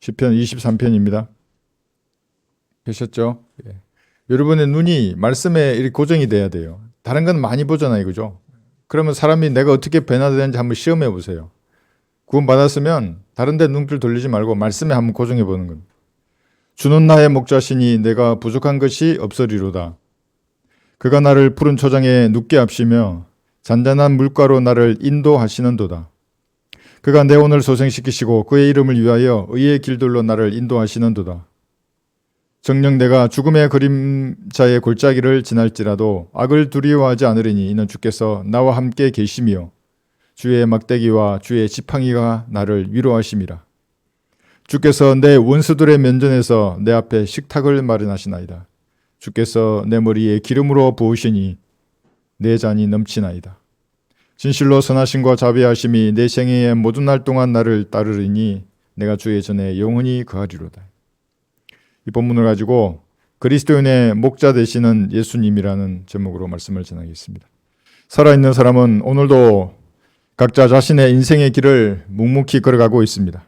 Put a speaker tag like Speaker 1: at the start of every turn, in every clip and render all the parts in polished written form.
Speaker 1: 시편 23편입니다. 보셨죠? 예. 여러분의 눈이 말씀에 이렇게 고정이 돼야 돼요. 다른 건 많이 보잖아요, 그죠? 그러면 사람이 내가 어떻게 변화되는지 한번 시험해 보세요. 구원 받았으면 다른 데 눈길 돌리지 말고 말씀에 한번 고정해 보는 겁니다. 주는 나의 목자시니 내가 부족한 것이 없으리로다. 그가 나를 푸른 초장에 눕게 합시며 잔잔한 물가로 나를 인도하시는도다. 그가 내 혼을 소생시키시고 그의 이름을 위하여 의의 길들로 나를 인도하시는도다. 정녕 내가 죽음의 그림자의 골짜기를 지날지라도 악을 두려워하지 않으리니 이는 주께서 나와 함께 계시며 주의 막대기와 주의 지팡이가 나를 위로하심이라. 주께서 내 원수들의 면전에서 내 앞에 식탁을 마련하시나이다. 주께서 내 머리에 기름으로 부으시니 내 잔이 넘치나이다. 진실로 선하심과 자비하심이 내 생애의 모든 날 동안 나를 따르리니 내가 주의 전에 영원히 거하리로다. 이 본문을 가지고 그리스도인의 목자 되시는 예수님이라는 제목으로 말씀을 전하겠습니다. 살아있는 사람은 오늘도 각자 자신의 인생의 길을 묵묵히 걸어가고 있습니다.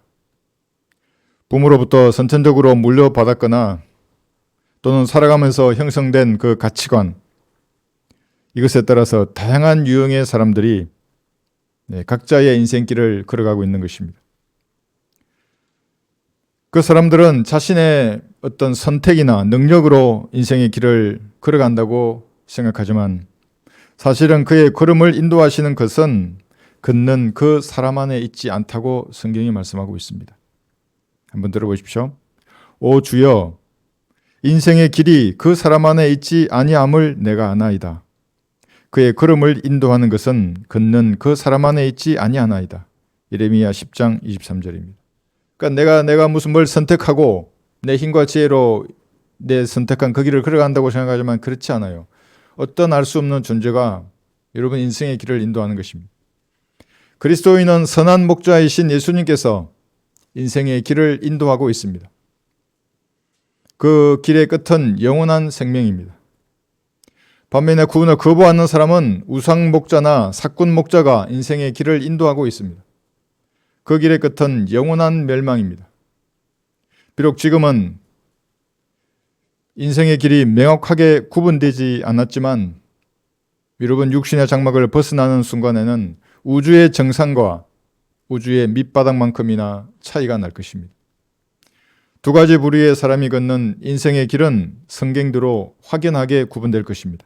Speaker 1: 부모로부터 선천적으로 물려받았거나 또는 살아가면서 형성된 그 가치관, 이것에 따라서 다양한 유형의 사람들이 각자의 인생길을 걸어가고 있는 것입니다. 그 사람들은 자신의 어떤 선택이나 능력으로 인생의 길을 걸어간다고 생각하지만 사실은 그의 걸음을 인도하시는 것은 걷는 그 사람 안에 있지 않다고 성경이 말씀하고 있습니다. 한번 들어보십시오. 오 주여, 인생의 길이 그 사람 안에 있지 아니함을 내가 아나이다. 그의 걸음을 인도하는 것은 걷는 그 사람 안에 있지 아니하나이다. 예레미야 10장 23절입니다. 그러니까 내가 무슨 뭘 선택하고 내 힘과 지혜로 내 선택한 그 길을 걸어간다고 생각하지만 그렇지 않아요. 어떤 알 수 없는 존재가 여러분 인생의 길을 인도하는 것입니다. 그리스도인은 선한 목자이신 예수님께서 인생의 길을 인도하고 있습니다. 그 길의 끝은 영원한 생명입니다. 반면에 구원을 거부하는 사람은 우상 목자나 사꾼 목자가 인생의 길을 인도하고 있습니다. 그 길의 끝은 영원한 멸망입니다. 비록 지금은 인생의 길이 명확하게 구분되지 않았지만 여러분 육신의 장막을 벗어나는 순간에는 우주의 정상과 우주의 밑바닥만큼이나 차이가 날 것입니다. 두 가지 부류의 사람이 걷는 인생의 길은 성경대로 확연하게 구분될 것입니다.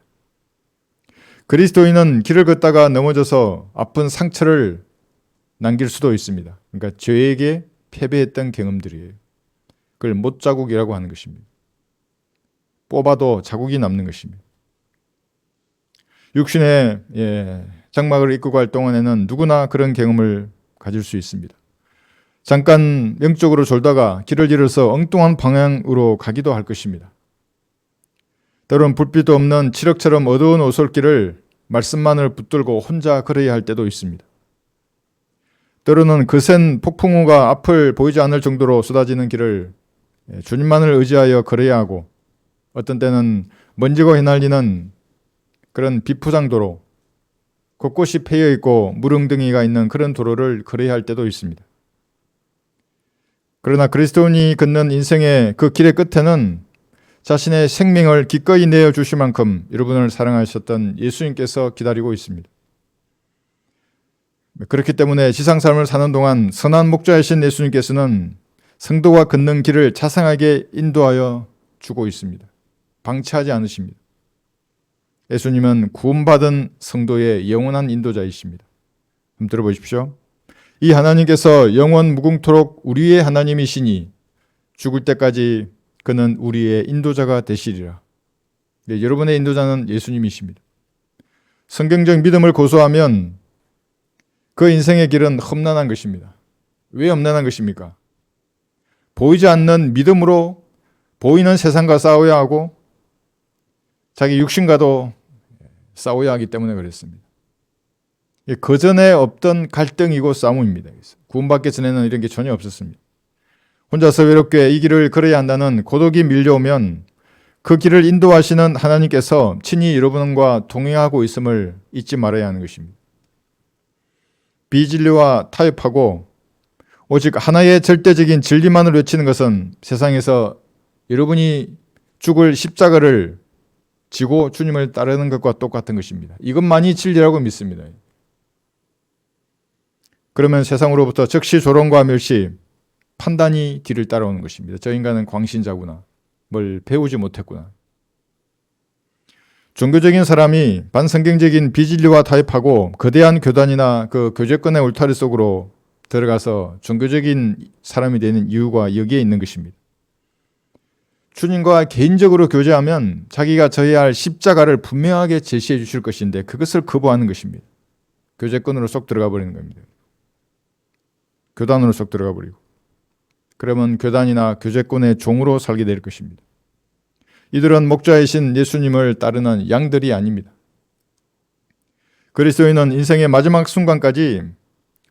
Speaker 1: 그리스도인은 길을 걷다가 넘어져서 아픈 상처를 남길 수도 있습니다. 그러니까 죄에게 패배했던 경험들이에요. 그걸 못자국이라고 하는 것입니다. 뽑아도 자국이 남는 것입니다. 육신의 장막을 입고 갈 동안에는 누구나 그런 경험을 가질 수 있습니다. 잠깐 영적으로 졸다가 길을 잃어서 엉뚱한 방향으로 가기도 할 것입니다. 때로는 불빛도 없는 칠흑처럼 어두운 오솔길을 말씀만을 붙들고 혼자 걸어야 할 때도 있습니다. 때로는 거센 폭풍우가 앞을 보이지 않을 정도로 쏟아지는 길을 주님만을 의지하여 걸어야 하고 어떤 때는 먼지가 휘날리는 그런 비포장도로 곳곳이 패여 있고 무릉덩이가 있는 그런 도로를 걸어야 할 때도 있습니다. 그러나 그리스도인이 걷는 인생의 그 길의 끝에는 자신의 생명을 기꺼이 내어주실 만큼 여러분을 사랑하셨던 예수님께서 기다리고 있습니다. 그렇기 때문에 지상삶을 사는 동안 선한 목자이신 예수님께서는 성도가 걷는 길을 자상하게 인도하여 주고 있습니다. 방치하지 않으십니다. 예수님은 구원받은 성도의 영원한 인도자이십니다. 한번 들어보십시오. 이 하나님께서 영원 무궁토록 우리의 하나님이시니 죽을 때까지 그는 우리의 인도자가 되시리라. 여러분의 인도자는 예수님이십니다. 성경적 믿음을 고수하면 그 인생의 길은 험난한 것입니다. 왜 험난한 것입니까? 보이지 않는 믿음으로 보이는 세상과 싸워야 하고 자기 육신과도 싸워야 하기 때문에 그랬습니다. 그전에 없던 갈등이고 싸움입니다. 구원받기 전에는 이런 게 전혀 없었습니다. 혼자서 외롭게 이 길을 걸어야 한다는 고독이 밀려오면 그 길을 인도하시는 하나님께서 친히 여러분과 동행하고 있음을 잊지 말아야 하는 것입니다. 비진리와 타협하고 오직 하나의 절대적인 진리만을 외치는 것은 세상에서 여러분이 죽을 십자가를 지고 주님을 따르는 것과 똑같은 것입니다. 이것만이 진리라고 믿습니다. 그러면 세상으로부터 즉시 조롱과 멸시, 판단이 뒤를 따라오는 것입니다. 저 인간은 광신자구나. 뭘 배우지 못했구나. 종교적인 사람이 반성경적인 비진리와 타협하고 거대한 교단이나 그 교제권의 울타리 속으로 들어가서 종교적인 사람이 되는 이유가 여기에 있는 것입니다. 주님과 개인적으로 교제하면 자기가 져야 할 십자가를 분명하게 제시해 주실 것인데 그것을 거부하는 것입니다. 교제권으로 쏙 들어가 버리는 겁니다. 교단으로 쏙 들어가 버리고. 그러면 교단이나 교제권의 종으로 살게 될 것입니다. 이들은 목자이신 예수님을 따르는 양들이 아닙니다. 그리스도인은 인생의 마지막 순간까지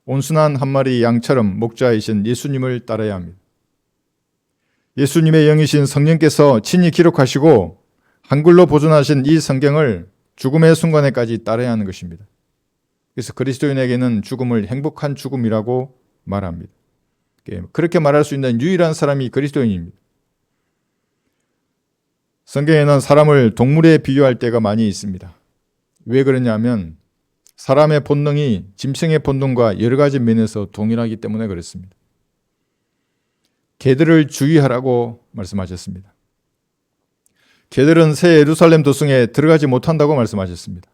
Speaker 1: 온순한 한 마리 양처럼 목자이신 예수님을 따라야 합니다. 예수님의 영이신 성령께서 친히 기록하시고 한글로 보존하신 이 성경을 죽음의 순간에까지 따라야 하는 것입니다. 그래서 그리스도인에게는 죽음을 행복한 죽음이라고 말합니다. 그렇게 말할 수 있는 유일한 사람이 그리스도인입니다. 성경에는 사람을 동물에 비유할 때가 많이 있습니다. 왜 그러냐면 사람의 본능이 짐승의 본능과 여러 가지 면에서 동일하기 때문에 그렇습니다. 개들을 주의하라고 말씀하셨습니다. 개들은 새 예루살렘 도성에 들어가지 못한다고 말씀하셨습니다.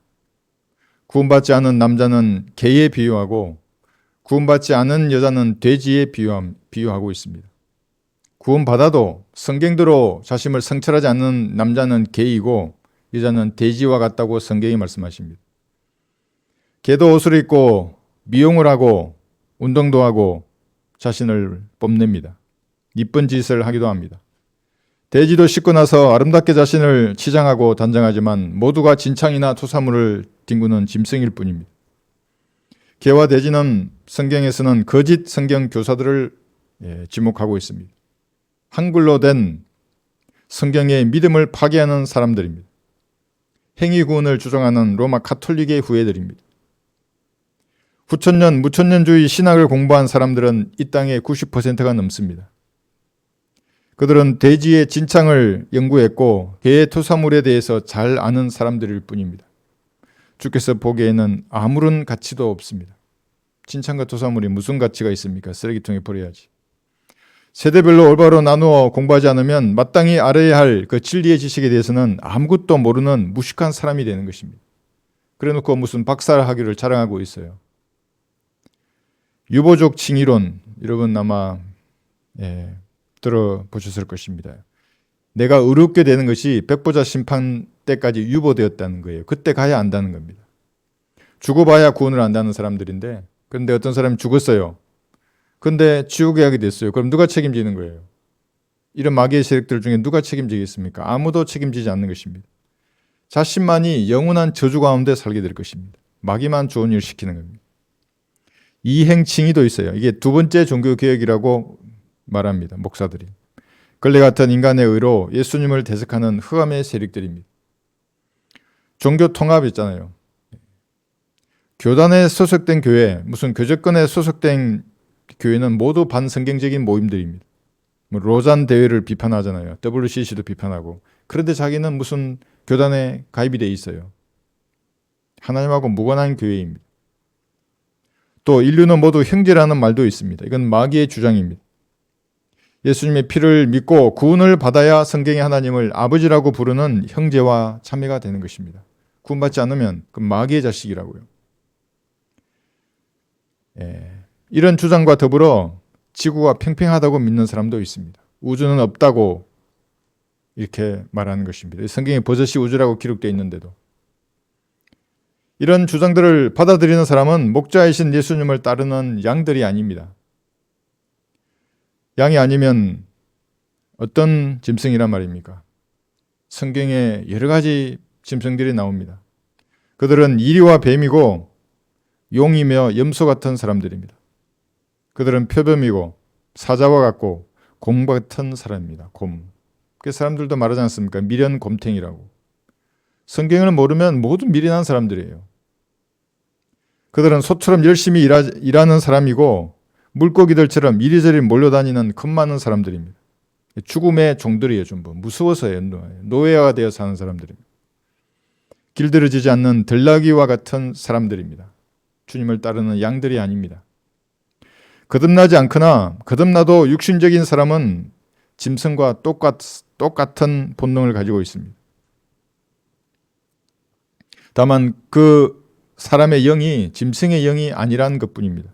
Speaker 1: 구원받지 않은 남자는 개에 비유하고 구원받지 않은 여자는 돼지에 비유하고 있습니다. 구원받아도 성경대로 자신을 성찰하지 않는 남자는 개이고 여자는 돼지와 같다고 성경이 말씀하십니다. 개도 옷을 입고 미용을 하고 운동도 하고 자신을 뽐냅니다. 이쁜 짓을 하기도 합니다. 돼지도 씻고 나서 아름답게 자신을 치장하고 단정하지만 모두가 진창이나 토사물을 뒹구는 짐승일 뿐입니다. 개와 돼지는 성경에서는 거짓 성경 교사들을 지목하고 있습니다. 한글로 된 성경의 믿음을 파괴하는 사람들입니다. 행위구원을 주장하는 로마 가톨릭의 후예들입니다. 후천년, 무천년주의 신학을 공부한 사람들은 이 땅의 90%가 넘습니다. 그들은 돼지의 진창을 연구했고 개의 토사물에 대해서 잘 아는 사람들일 뿐입니다. 주께서 보기에는 아무런 가치도 없습니다. 진창과 토사물이 무슨 가치가 있습니까? 쓰레기통에 버려야지. 세대별로 올바로 나누어 공부하지 않으면 마땅히 알아야 할 그 진리의 지식에 대해서는 아무것도 모르는 무식한 사람이 되는 것입니다. 그래놓고 무슨 박사학위를 자랑하고 있어요. 유보족 칭의론, 여러분 아마 들어보셨을 것입니다. 내가 의롭게 되는 것이 백보자 심판 때까지 유보되었다는 거예요. 그때 가야 안다는 겁니다. 죽어봐야 구원을 안다는 사람들인데 그런데 어떤 사람이 죽었어요. 근데 지옥에 가게 됐어요. 그럼 누가 책임지는 거예요? 이런 마귀의 세력들 중에 누가 책임지겠습니까? 아무도 책임지지 않는 것입니다. 자신만이 영원한 저주 가운데 살게 될 것입니다. 마귀만 좋은 일 시키는 겁니다. 이행칭의도 있어요. 이게 두 번째 종교개혁이라고 말합니다. 목사들이. 걸레 같은 인간의 의로 예수님을 대적하는 흑암의 세력들입니다. 종교 통합 있잖아요. 교단에 소속된 교회, 무슨 교제권에 소속된 교회는 모두 반성경적인 모임들입니다. 로잔 대회를 비판하잖아요. WCC도 비판하고. 그런데 자기는 무슨 교단에 가입이 돼 있어요. 하나님하고 무관한 교회입니다. 또 인류는 모두 형제라는 말도 있습니다. 이건 마귀의 주장입니다. 예수님의 피를 믿고 구원을 받아야 성경의 하나님을 아버지라고 부르는 형제와 자매가 되는 것입니다. 구원받지 않으면 그 마귀의 자식이라고요. 이런 주장과 더불어 지구가 평평하다고 믿는 사람도 있습니다. 우주는 없다고 이렇게 말하는 것입니다. 성경에 버젓이 우주라고 기록되어 있는데도. 이런 주장들을 받아들이는 사람은 목자이신 예수님을 따르는 양들이 아닙니다. 양이 아니면 어떤 짐승이란 말입니까? 성경에 여러 가지 짐승들이 나옵니다. 그들은 이리와 뱀이고 용이며 염소 같은 사람들입니다. 그들은 표범이고 사자와 같고 곰 같은 사람입니다. 곰. 그 사람들도 말하지 않습니까? 미련 곰탱이라고. 성경을 모르면 모두 미련한 사람들이에요. 그들은 소처럼 열심히 일하는 사람이고 물고기들처럼 이리저리 몰려다니는 겁 많은 사람들입니다. 죽음의 종들이에요. 전부 무서워서요. 노예가 되어 사는 사람들입니다. 길들여지지 않는 들나귀와 같은 사람들입니다. 주님을 따르는 양들이 아닙니다. 거듭나지 않거나 거듭나도 육신적인 사람은 짐승과 똑같은 본능을 가지고 있습니다. 다만 그 사람의 영이 짐승의 영이 아니라는 것뿐입니다.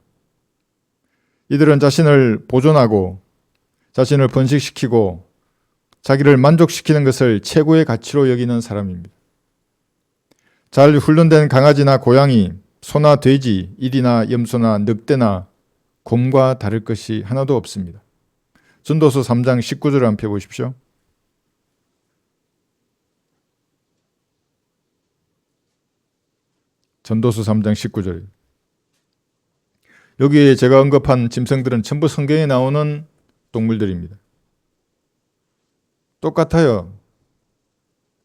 Speaker 1: 이들은 자신을 보존하고 자신을 번식시키고 자기를 만족시키는 것을 최고의 가치로 여기는 사람입니다. 잘 훈련된 강아지나 고양이, 소나 돼지, 일이나 염소나 늑대나 곰과 다를 것이 하나도 없습니다. 전도서 3장 19절을 한번 펴보십시오. 전도서 3장 19절. 여기에 제가 언급한 짐승들은 전부 성경에 나오는 동물들입니다. 똑같아요.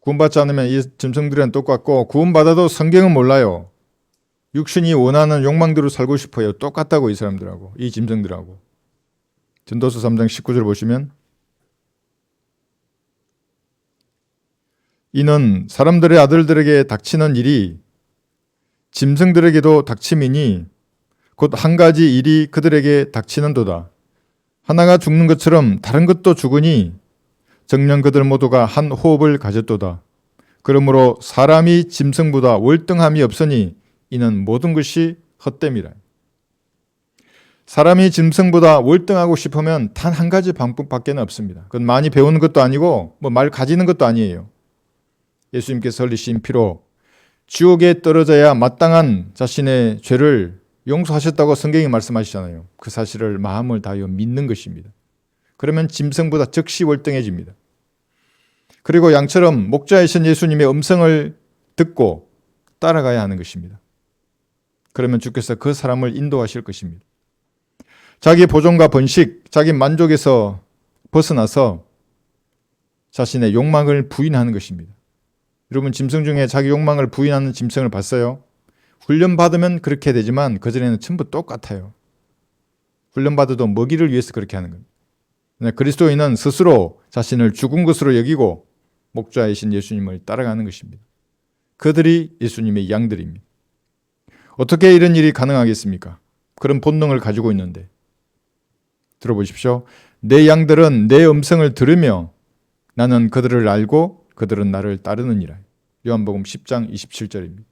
Speaker 1: 구원받지 않으면 이 짐승들은 똑같고 구원받아도 성경은 몰라요. 육신이 원하는 욕망대로 살고 싶어요. 똑같다고 이 사람들하고 이 짐승들하고. 전도서 3장 19절 보시면 이는 사람들의 아들들에게 닥치는 일이 짐승들에게도 닥침이니 곧 한 가지 일이 그들에게 닥치는도다. 하나가 죽는 것처럼 다른 것도 죽으니 정녕 그들 모두가 한 호흡을 가졌도다. 그러므로 사람이 짐승보다 월등함이 없으니 이는 모든 것이 헛됨이라. 사람이 짐승보다 월등하고 싶으면 단 한 가지 방법밖에 없습니다. 그건 많이 배우는 것도 아니고 말 가지는 것도 아니에요. 예수님께서 흘리신 피로 지옥에 떨어져야 마땅한 자신의 죄를 용서하셨다고 성경이 말씀하시잖아요. 그 사실을 마음을 다하여 믿는 것입니다. 그러면 짐승보다 즉시 월등해집니다. 그리고 양처럼 목자이신 예수님의 음성을 듣고 따라가야 하는 것입니다. 그러면 주께서 그 사람을 인도하실 것입니다. 자기 보존과 번식, 자기 만족에서 벗어나서 자신의 욕망을 부인하는 것입니다. 여러분 짐승 중에 자기 욕망을 부인하는 짐승을 봤어요? 훈련받으면 그렇게 되지만 그전에는 전부 똑같아요. 훈련받아도 먹이를 위해서 그렇게 하는 겁니다. 그리스도인은 스스로 자신을 죽은 것으로 여기고 목자이신 예수님을 따라가는 것입니다. 그들이 예수님의 양들입니다. 어떻게 이런 일이 가능하겠습니까? 그런 본능을 가지고 있는데. 들어보십시오. 내 양들은 내 음성을 들으며 나는 그들을 알고 그들은 나를 따르느니라. 요한복음 10장 27절입니다.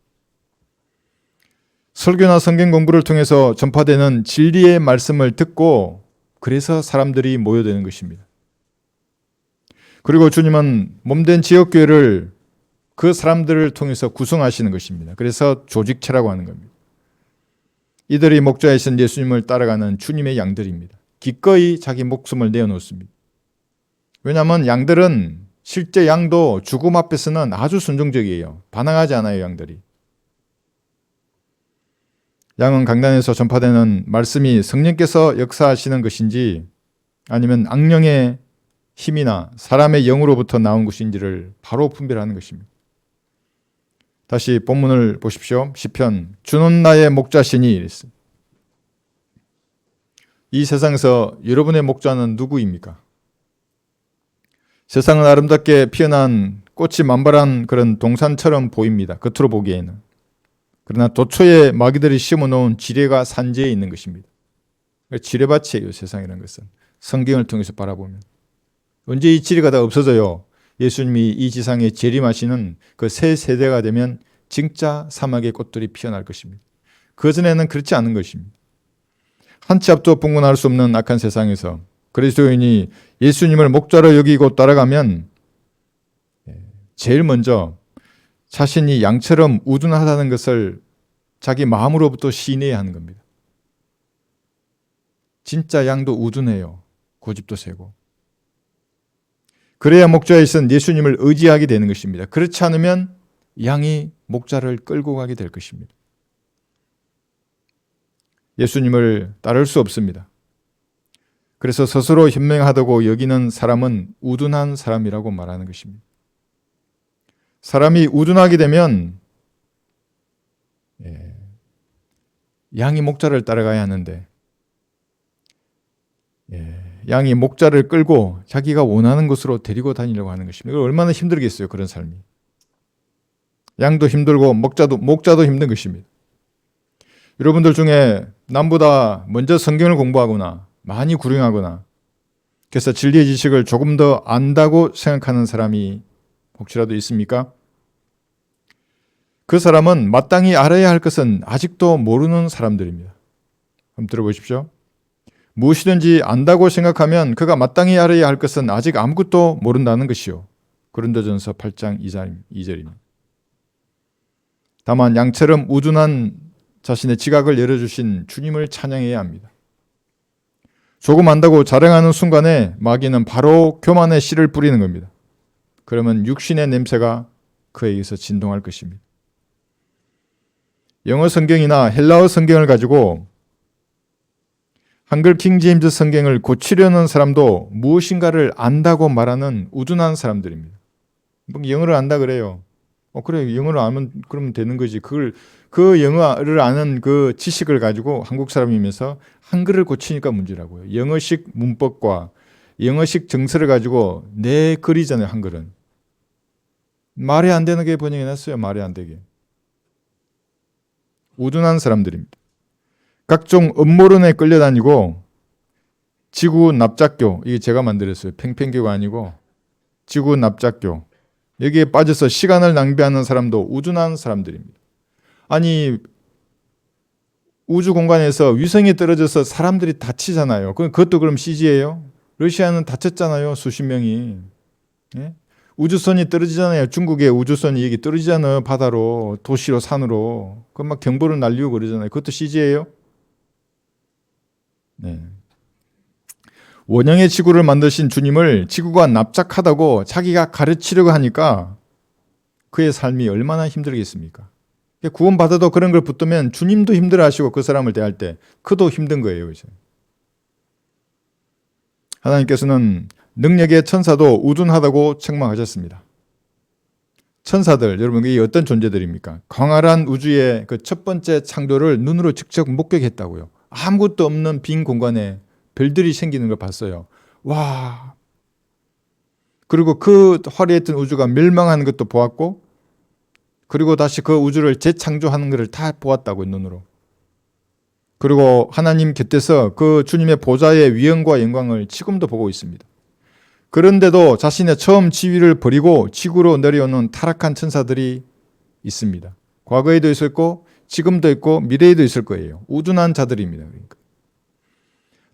Speaker 1: 설교나 성경 공부를 통해서 전파되는 진리의 말씀을 듣고 그래서 사람들이 모여드는 것입니다. 그리고 주님은 몸된 지역교회를 그 사람들을 통해서 구성하시는 것입니다. 그래서 조직체라고 하는 겁니다. 이들이 목자이신 예수님을 따라가는 주님의 양들입니다. 기꺼이 자기 목숨을 내어놓습니다. 왜냐하면 양들은 실제 양도 죽음 앞에서는 아주 순종적이에요. 반항하지 않아요, 양들이. 양은 강단에서 전파되는 말씀이 성령께서 역사하시는 것인지 아니면 악령의 힘이나 사람의 영으로부터 나온 것인지를 바로 분별하는 것입니다. 다시 본문을 보십시오. 시편 주는 나의 목자시니 이랬습니다. 이 세상에서 여러분의 목자는 누구입니까? 세상은 아름답게 피어난 꽃이 만발한 그런 동산처럼 보입니다. 겉으로 보기에는. 그러나 도초에 마귀들이 심어놓은 지뢰가 산지에 있는 것입니다. 지뢰밭이에요. 세상이라는 것은. 성경을 통해서 바라보면. 언제 이 지뢰가 다 없어져요? 예수님이 이 지상에 재림하시는 그 새 세대가 되면 진짜 사막의 꽃들이 피어날 것입니다. 그전에는 그렇지 않은 것입니다. 한 치 앞도 분간할 수 없는 악한 세상에서 그리스도인이 예수님을 목자로 여기고 따라가면 제일 먼저 자신이 양처럼 우둔하다는 것을 자기 마음으로부터 시인해야 하는 겁니다. 진짜 양도 우둔해요. 고집도 세고. 그래야 목자에 있은 예수님을 의지하게 되는 것입니다. 그렇지 않으면 양이 목자를 끌고 가게 될 것입니다. 예수님을 따를 수 없습니다. 그래서 스스로 현명하다고 여기는 사람은 우둔한 사람이라고 말하는 것입니다. 사람이 우둔하게 되면 양이 목자를 따라가야 하는데 양이 목자를 끌고 자기가 원하는 곳으로 데리고 다니려고 하는 것입니다. 이거 얼마나 힘들겠어요, 그런 삶이. 양도 힘들고 목자도 힘든 것입니다. 여러분들 중에 남보다 먼저 성경을 공부하거나 많이 구령하거나 그래서 진리의 지식을 조금 더 안다고 생각하는 사람이 혹시라도 있습니까? 그 사람은 마땅히 알아야 할 것은 아직도 모르는 사람들입니다. 한번 들어보십시오. 무엇이든지 안다고 생각하면 그가 마땅히 알아야 할 것은 아직 아무것도 모른다는 것이요. 고린도전서 8장 2절입니다. 다만 양처럼 우둔한 자신의 지각을 열어주신 주님을 찬양해야 합니다. 조금 안다고 자랑하는 순간에 마귀는 바로 교만의 씨를 뿌리는 겁니다. 그러면 육신의 냄새가 그에게서 진동할 것입니다. 영어 성경이나 헬라어 성경을 가지고 한글 킹제임스 성경을 고치려는 사람도 무엇인가를 안다고 말하는 우둔한 사람들입니다. 영어를 안다 그래요. 그래, 영어를 알면 그러면 되는 거지. 그 영어를 아는 그 지식을 가지고 한국 사람이면서 한글을 고치니까 문제라고요. 영어식 문법과 영어식 정서를 가지고 내 글이잖아요, 한글은. 말이 안 되는 게 번역해 놨어요, 말이 안 되게. 우둔한 사람들입니다. 각종 음모론에 끌려다니고 지구 납작교, 이게 제가 만들었어요. 팽팽교가 아니고 지구 납작교. 여기에 빠져서 시간을 낭비하는 사람도 우둔한 사람들입니다. 아니, 우주 공간에서 위성이 떨어져서 사람들이 다치잖아요. 그것도 그럼 CG예요? 러시아는 다쳤잖아요, 수십 명이. 예? 우주선이 떨어지잖아요. 중국의 우주선이 여기 떨어지잖아요, 바다로, 도시로, 산으로. 그럼 막 경보를 날리고 그러잖아요. 그것도 CG예요? 네. 원형의 지구를 만드신 주님을 지구가 납작하다고 자기가 가르치려고 하니까 그의 삶이 얼마나 힘들겠습니까? 구원받아도 그런 걸 붙들면 주님도 힘들어하시고 그 사람을 대할 때 그도 힘든 거예요. 이제. 하나님께서는 능력의 천사도 우둔하다고 책망하셨습니다. 천사들, 여러분 이게 어떤 존재들입니까? 광활한 우주의 그 첫 번째 창조를 눈으로 직접 목격했다고요. 아무것도 없는 빈 공간에 별들이 생기는 걸 봤어요. 와. 그리고 그 화려했던 우주가 멸망하는 것도 보았고, 그리고 다시 그 우주를 재창조하는 것을 다 보았다고요, 눈으로. 그리고 하나님 곁에서 그 주님의 보좌의 위엄과 영광을 지금도 보고 있습니다. 그런데도 자신의 처음 지위를 버리고 지구로 내려오는 타락한 천사들이 있습니다. 과거에도 있었고 지금도 있고 미래에도 있을 거예요. 우둔한 자들입니다. 그러니까.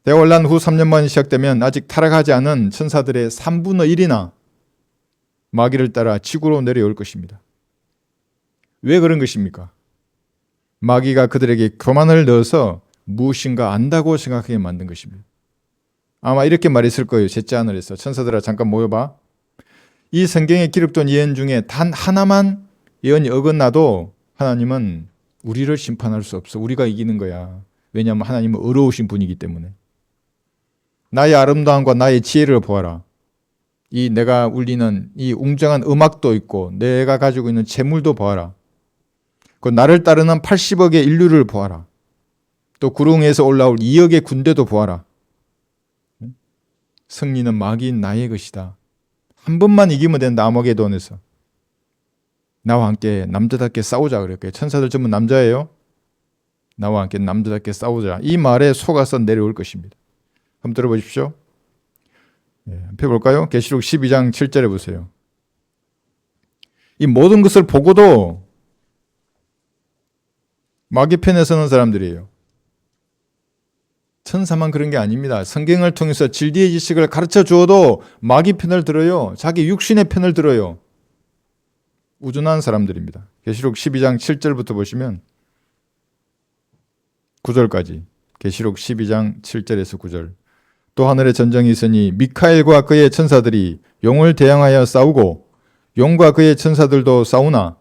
Speaker 1: 대환란 후 3년 만에 시작되면 아직 타락하지 않은 천사들의 3분의 1이나 마귀를 따라 지구로 내려올 것입니다. 왜 그런 것입니까? 마귀가 그들에게 교만을 넣어서 무엇인가 안다고 생각하게 만든 것입니다. 아마 이렇게 말했을 거예요. 셋째 하늘에서. 천사들아 잠깐 모여봐. 이 성경에 기록된 예언 중에 단 하나만 예언이 어긋나도 하나님은 우리를 심판할 수 없어. 우리가 이기는 거야. 왜냐하면 하나님은 어려우신 분이기 때문에. 나의 아름다움과 나의 지혜를 보아라. 이 내가 울리는 이 웅장한 음악도 있고 내가 가지고 있는 재물도 보아라. 그 나를 따르는 80억의 인류를 보아라. 또 구릉에서 올라올 2억의 군대도 보아라. 승리는 마귀인 나의 것이다. 한 번만 이기면 된다. 아마게돈에서. 나와 함께 남자답게 싸우자 그랬고요. 천사들 전부 남자예요. 나와 함께 남자답게 싸우자. 이 말에 속아서 내려올 것입니다. 한번 들어보십시오. 펴볼까요? 계시록 12장 7절에 보세요. 이 모든 것을 보고도 마귀 편에 서는 사람들이에요. 천사만 그런 게 아닙니다. 성경을 통해서 진리의 지식을 가르쳐 주어도 마귀 편을 들어요. 자기 육신의 편을 들어요. 우둔한 사람들입니다. 계시록 12장 7절부터 보시면 9절까지. 계시록 12장 7절에서 9절. 또 하늘에 전쟁이 있으니 미카엘과 그의 천사들이 용을 대항하여 싸우고 용과 그의 천사들도 싸우나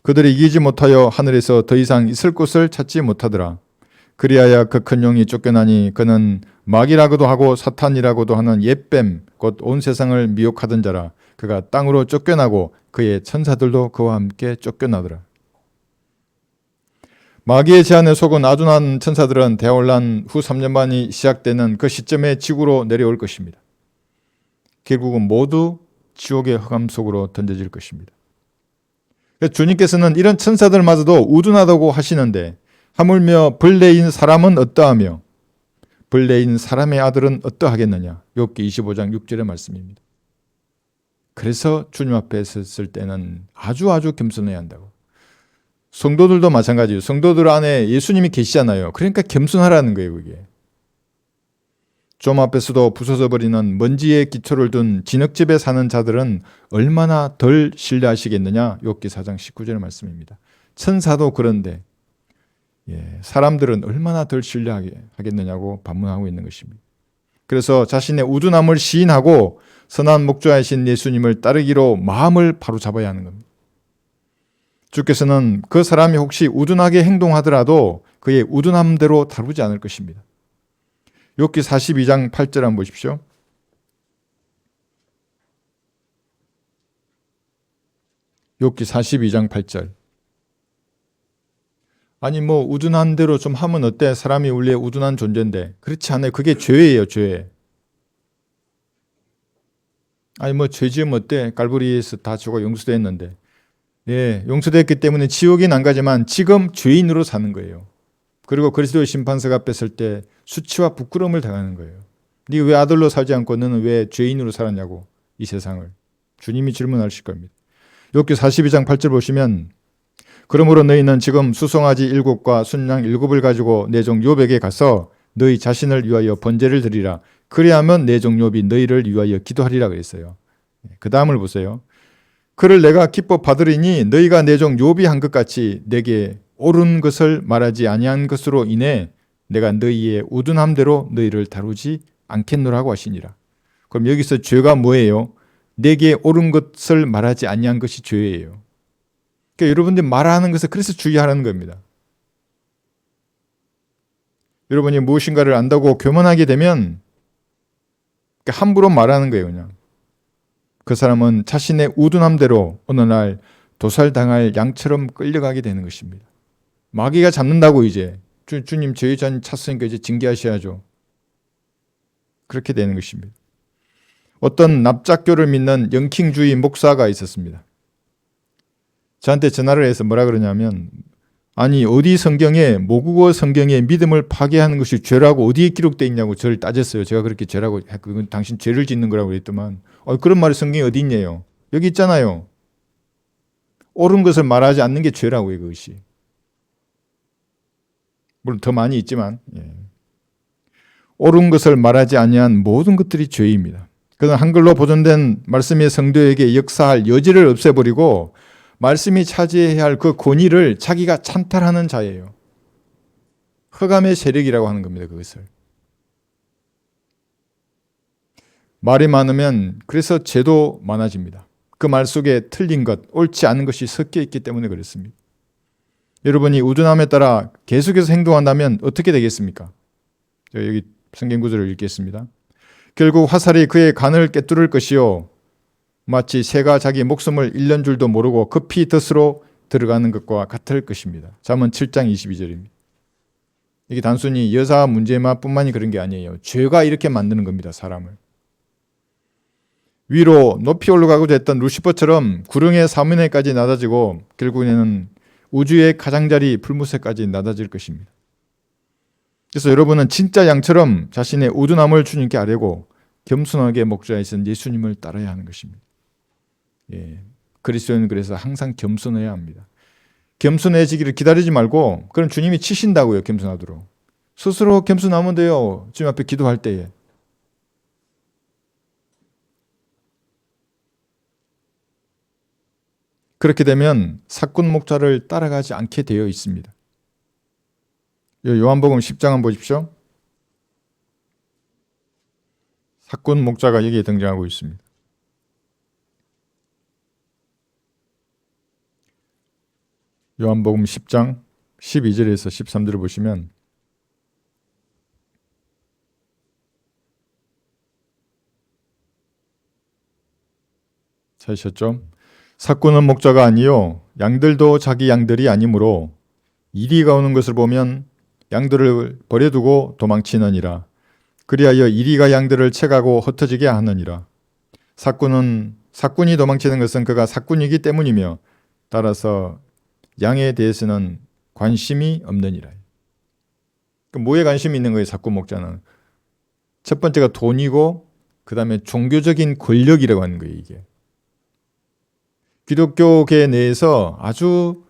Speaker 1: 그들이 이기지 못하여 하늘에서 더 이상 있을 곳을 찾지 못하더라. 그리하여 그 큰 용이 쫓겨나니 그는 마귀라고도 하고 사탄이라고도 하는 옛뱀 곧 온 세상을 미혹하던 자라. 그가 땅으로 쫓겨나고 그의 천사들도 그와 함께 쫓겨나더라. 마귀의 제안에 속은 아둔한 천사들은 대환란 후 3년 반이 시작되는 그 시점에 지구로 내려올 것입니다. 결국은 모두 지옥의 흑암 속으로 던져질 것입니다. 주님께서는 이런 천사들마저도 우둔하다고 하시는데 하물며 벌레인 사람은 어떠하며 벌레인 사람의 아들은 어떠하겠느냐. 욥기 25장 6절의 말씀입니다. 그래서 주님 앞에 섰을 때는 아주 겸손해야 한다고. 성도들도 마찬가지예요. 성도들 안에 예수님이 계시잖아요. 그러니까 겸손하라는 거예요, 그게. 좀 앞에서도 부서져 버리는 먼지에 기초를 둔 진흙집에 사는 자들은 얼마나 덜 신뢰하시겠느냐. 욥기 4장 19절의 말씀입니다. 천사도 그런데 사람들은 얼마나 덜 신뢰하겠느냐고 반문하고 있는 것입니다. 그래서 자신의 우둔함을 시인하고 선한 목자이신 예수님을 따르기로 마음을 바로 잡아야 하는 겁니다. 주께서는 그 사람이 혹시 우둔하게 행동하더라도 그의 우둔함대로 다루지 않을 것입니다. 욥기 42장 8절 한번 보십시오. 욥기 42장 8절. 아니 우둔한 대로 좀 하면 어때? 사람이 원래 우둔한 존재인데. 그렇지 않아요. 그게 죄예요, 죄. 아니 죄 지으면 어때? 갈보리에서 다 죽어 용서됐는데. 용서됐기 때문에 지옥엔 안 가지만 지금 죄인으로 사는 거예요. 그리고 그리스도의 심판석 앞에 설 때 수치와 부끄러움을 당하는 거예요. 네가 왜 아들로 살지 않고 너는 왜 죄인으로 살았냐고, 이 세상을. 주님이 질문하실 겁니다. 욥기 42장 8절 보시면 그러므로 너희는 지금 수송아지 7과 순양 7을 가지고 내 종 욥에게 가서 너희 자신을 위하여 번제를 드리라. 그리하면 내 종 욥이 너희를 위하여 기도하리라 그랬어요. 그 다음을 보세요. 그를 내가 기뻐 받으리니 너희가 내 종 욥이 한 것 같이 내게 옳은 것을 말하지 아니한 것으로 인해 내가 너희의 우둔함대로 너희를 다루지 않겠노라고 하시니라. 그럼 여기서 죄가 뭐예요? 내게 옳은 것을 말하지 아니한 것이 죄예요. 그러니까 여러분들이 말하는 것을 그래서 주의하라는 겁니다. 여러분이 무엇인가를 안다고 교만하게 되면 함부로 말하는 거예요, 그냥. 그 사람은 자신의 우둔함대로 어느 날 도살당할 양처럼 끌려가게 되는 것입니다. 마귀가 잡는다고 이제 주님 저희 자녀 찼으니까 이제 징계하셔야죠. 그렇게 되는 것입니다. 어떤 납작교를 믿는 영킹주의 목사가 있었습니다. 저한테 전화를 해서 뭐라 그러냐면 아니 어디 성경에 모국어 성경에 믿음을 파괴하는 것이 죄라고 어디에 기록되어 있냐고 저를 따졌어요. 제가 그렇게 죄라고 그건 당신 죄를 짓는 거라고 그랬더만 그런 말이 성경에 어디 있냐요. 여기 있잖아요. 옳은 것을 말하지 않는 게 죄라고요. 그것이. 물론 더 많이 있지만 옳은 것을 말하지 아니한 모든 것들이 죄입니다. 그는 한글로 보존된 말씀의 성도에게 역사할 여지를 없애버리고 말씀이 차지해야 할 그 권위를 자기가 찬탈하는 자예요. 흑암의 세력이라고 하는 겁니다. 그것을. 말이 많으면 그래서 죄도 많아집니다. 그 말 속에 틀린 것, 옳지 않은 것이 섞여 있기 때문에 그렇습니다. 여러분이 우둔함에 따라 계속해서 행동한다면 어떻게 되겠습니까? 여기 성경 구절을 읽겠습니다. 결국 화살이 그의 간을 꿰뚫을 것이요 마치 새가 자기 목숨을 잃는 줄도 모르고 급히 덫으로 들어가는 것과 같을 것입니다. 잠언 7장 22절입니다. 이게 단순히 여자 문제만 뿐만이 그런 게 아니에요. 죄가 이렇게 만드는 겁니다. 사람을. 위로 높이 올라가고자 했던 루시퍼처럼 구름의 사면에까지 낮아지고 결국에는 우주의 가장자리 불무새까지 낮아질 것입니다. 그래서 여러분은 진짜 양처럼 자신의 우둔함을 주님께 아뢰고 겸손하게 목자이신 예수님을 따라야 하는 것입니다. 그리스도인은 그래서 항상 겸손해야 합니다. 겸손해지기를 기다리지 말고 그럼 주님이 치신다고요. 겸손하도록. 스스로 겸손하면 돼요. 주님 앞에 기도할 때에. 그렇게 되면 사꾼 목자를 따라가지 않게 되어 있습니다. 요한복음 10장 한번 보십시오. 사꾼 목자가 여기에 등장하고 있습니다. 요한복음 10장 12절에서 13절을 보시면 찾으셨죠? 사꾼은 목자가 아니요 양들도 자기 양들이 아니므로 이리가 오는 것을 보면 양들을 버려두고 도망치느니라. 그리하여 이리가 양들을 채가고 흩어지게 하느니라. 사꾼이 도망치는 것은 그가 사꾼이기 때문이며 따라서 양에 대해서는 관심이 없느니라. 뭐에 관심이 있는 거예요? 사꾼 목자는. 첫 번째가 돈이고 그 다음에 종교적인 권력이라고 하는 거예요. 이게 기독교계 내에서 아주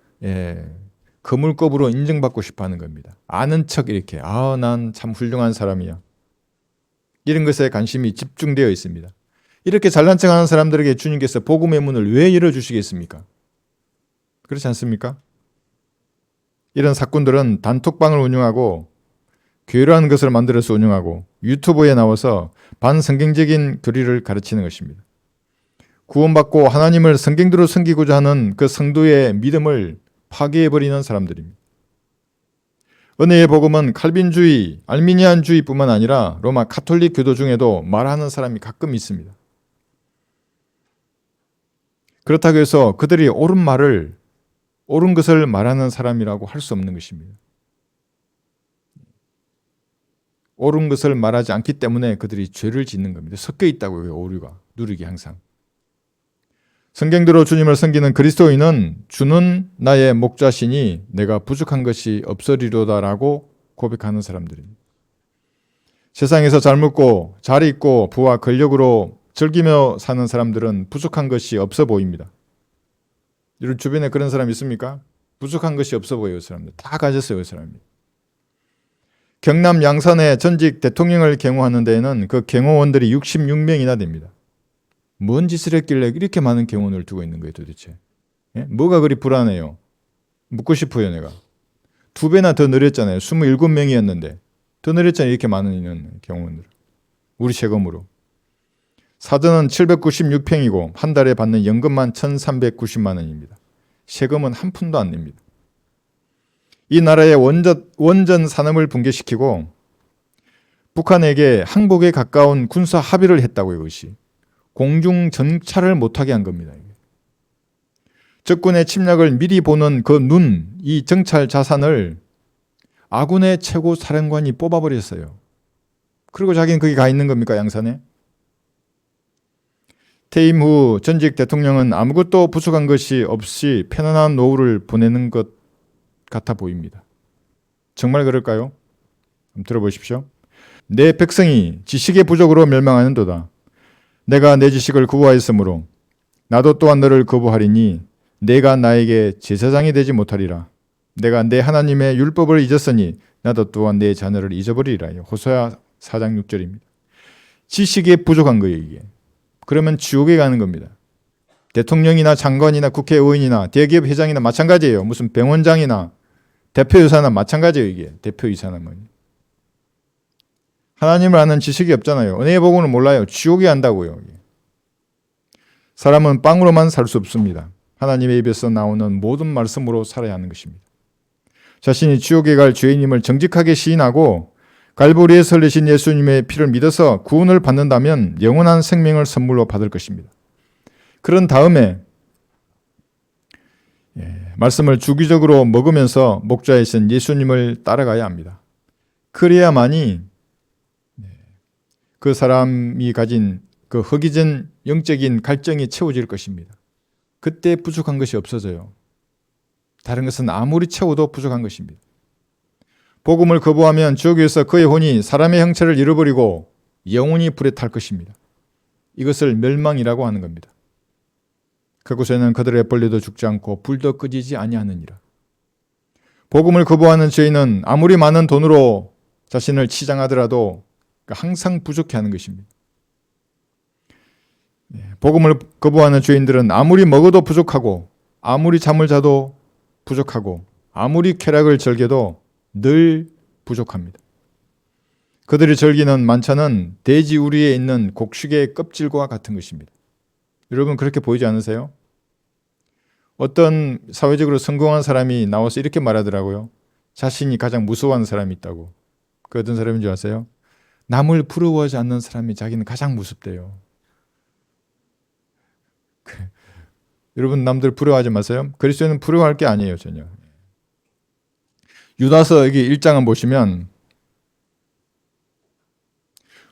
Speaker 1: 거물급으로 인정받고 싶어하는 겁니다. 아는 척 이렇게 난 참 훌륭한 사람이야. 이런 것에 관심이 집중되어 있습니다. 이렇게 잘난 척하는 사람들에게 주님께서 복음의 문을 왜 열어주시겠습니까? 그렇지 않습니까? 이런 사꾼들은 단톡방을 운영하고 교회라는 것을 만들어서 운영하고 유튜브에 나와서 반성경적인 교리를 가르치는 것입니다. 구원받고 하나님을 성경대로 섬기고자 하는 그 성도의 믿음을 파괴해버리는 사람들입니다. 은혜의 복음은 칼빈주의, 알미니안주의뿐만 아니라 로마 가톨릭 교도 중에도 말하는 사람이 가끔 있습니다. 그렇다고 해서 그들이 옳은 것을 말하는 사람이라고 할 수 없는 것입니다. 옳은 것을 말하지 않기 때문에 그들이 죄를 짓는 겁니다. 섞여 있다고요. 오류가 누르기 항상. 성경대로 주님을 섬기는 그리스도인은 주는 나의 목자시니 내가 부족한 것이 없으리로다라고 고백하는 사람들입니다. 세상에서 잘 먹고 잘 입고 부와 권력으로 즐기며 사는 사람들은 부족한 것이 없어 보입니다. 여러분 주변에 그런 사람 있습니까? 부족한 것이 없어 보여요. 사람들 다 가졌어요. 그 사람이. 경남 양산의 전직 대통령을 경호하는 데에는 그 경호원들이 66명이나 됩니다. 뭔 짓을 했길래 이렇게 많은 경호원을 두고 있는 거예요 도대체? 뭐가 그리 불안해요? 묻고 싶어요 내가. 2배나 더 늘렸잖아요. 27명이었는데 더 늘렸잖아요. 이렇게 많은 경호원들. 우리 세금으로. 사전은 796평이고 한 달에 받는 연금만 1,390만 원입니다. 세금은 한 푼도 안 냅니다. 이 나라의 원전 산업을 붕괴시키고 북한에게 항복에 가까운 군사 합의를 했다고요. 이것이. 공중 정찰을 못하게 한 겁니다. 적군의 침략을 미리 보는 그 눈, 이 정찰 자산을 아군의 최고 사령관이 뽑아버렸어요. 그리고 자기는 거기 가 있는 겁니까? 양산에? 퇴임 후 전직 대통령은 아무것도 부족한 것이 없이 편안한 노후를 보내는 것 같아 보입니다. 정말 그럴까요? 한번 들어보십시오. 내 백성이 지식의 부족으로 멸망하는도다. 내가 내 지식을 구하였으므로 나도 또한 너를 거부하리니 내가 나에게 제사장이 되지 못하리라. 내가 내 하나님의 율법을 잊었으니 나도 또한 내 자녀를 잊어버리리라. 호세아 4장 6절입니다. 지식이 부족한 거예요. 이게. 그러면 지옥에 가는 겁니다. 대통령이나 장관이나 국회의원이나 대기업 회장이나 마찬가지예요. 무슨 병원장이나 대표이사나 마찬가지예요. 이게 대표이사나 뭐. 하나님을 아는 지식이 없잖아요. 은혜의 복음을 몰라요. 지옥에 간다고요. 사람은 빵으로만 살 수 없습니다. 하나님의 입에서 나오는 모든 말씀으로 살아야 하는 것입니다. 자신이 지옥에 갈 죄인임을 정직하게 시인하고 갈보리에 설리신 예수님의 피를 믿어서 구원을 받는다면 영원한 생명을 선물로 받을 것입니다. 그런 다음에 말씀을 주기적으로 먹으면서 목자이신 예수님을 따라가야 합니다. 그래야만이 그 사람이 가진 그 허기진 영적인 갈증이 채워질 것입니다. 그때 부족한 것이 없어져요. 다른 것은 아무리 채워도 부족한 것입니다. 복음을 거부하면 지옥에서 그의 혼이 사람의 형체를 잃어버리고 영원히 불에 탈 것입니다. 이것을 멸망이라고 하는 겁니다. 그곳에는 그들의 벌레도 죽지 않고 불도 꺼지지 아니하느니라. 복음을 거부하는 죄인은 아무리 많은 돈으로 자신을 치장하더라도 항상 부족해하는 것입니다. 복음을 거부하는 죄인들은 아무리 먹어도 부족하고 아무리 잠을 자도 부족하고 아무리 쾌락을 즐겨도 늘 부족합니다. 그들이 즐기는 만찬은 돼지 우리에 있는 곡식의 껍질과 같은 것입니다. 여러분 그렇게 보이지 않으세요? 어떤 사회적으로 성공한 사람이 나와서 이렇게 말하더라고요. 자신이 가장 무서워하는 사람이 있다고. 그 어떤 사람인 줄 아세요? 남을 부러워하지 않는 사람이 자기는 가장 무섭대요. 여러분 남들 부러워하지 마세요. 그리스도인은 부러워할 게 아니에요. 전혀. 유다서 여기 1장을 보시면